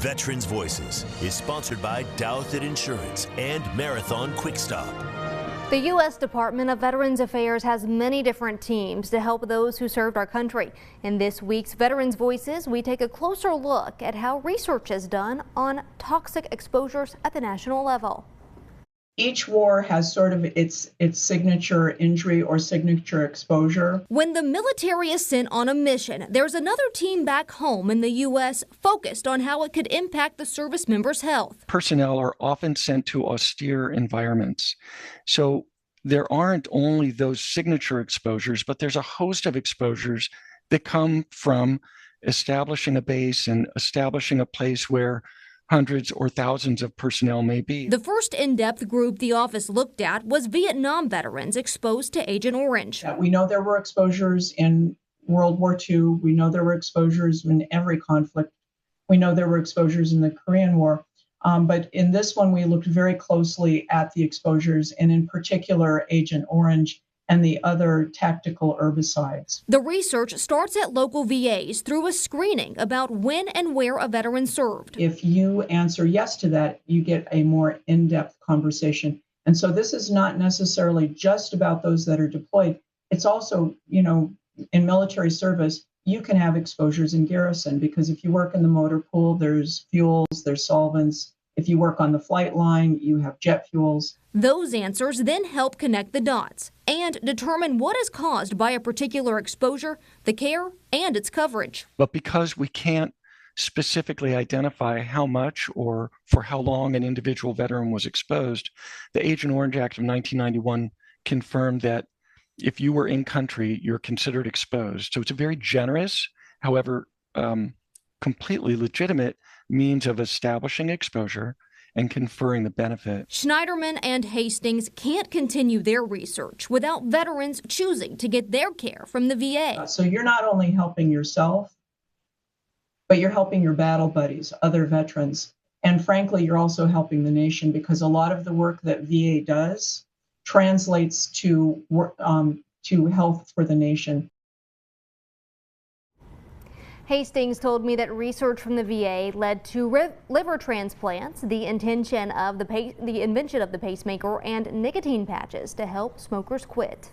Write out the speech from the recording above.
Veterans Voices is sponsored by Douthit Insurance and Marathon Quick Stop. The U.S. Department of Veterans Affairs has many different teams to help those who served our country. In this week's Veterans Voices, we take a closer look at how research is done on toxic exposures at the national level. Each war has sort of its signature injury or signature exposure. When the military is sent on a mission, there's another team back home in the U.S. focused on how it could impact the service members' health. Personnel are often sent to austere environments. So there aren't only those signature exposures, but there's a host of exposures that come from establishing a base and establishing a place where hundreds or thousands of personnel may be. The first in-depth group the office looked at was Vietnam veterans exposed to Agent Orange. We know there were exposures in World War II. We know there were exposures in every conflict. We know there were exposures in the Korean War. But in this one, we looked very closely at the exposures, and in particular, Agent Orange and the other tactical herbicides. The research starts at local VAs through a screening about when and where a veteran served. If you answer yes to that, you get a more in-depth conversation. And so this is not necessarily just about those that are deployed. It's also, in military service, you can have exposures in garrison, because if you work in the motor pool, there's fuels, there's solvents. If you work on the flight line, you have jet fuels. Those answers then help connect the dots and determine what is caused by a particular exposure, the care, and its coverage. But because we can't specifically identify how much or for how long an individual veteran was exposed, the Agent Orange Act of 1991 confirmed that if you were in country, you're considered exposed. So it's a very generous, however, completely legitimate means of establishing exposure and conferring the benefit. Schneiderman and Hastings can't continue their research without veterans choosing to get their care from the VA. So you're not only helping yourself, but you're helping your battle buddies, other veterans. And frankly, you're also helping the nation, because a lot of the work that VA does translates to health for the nation. Hastings told me that research from the VA led to liver transplants, the invention of the pacemaker, and nicotine patches to help smokers quit.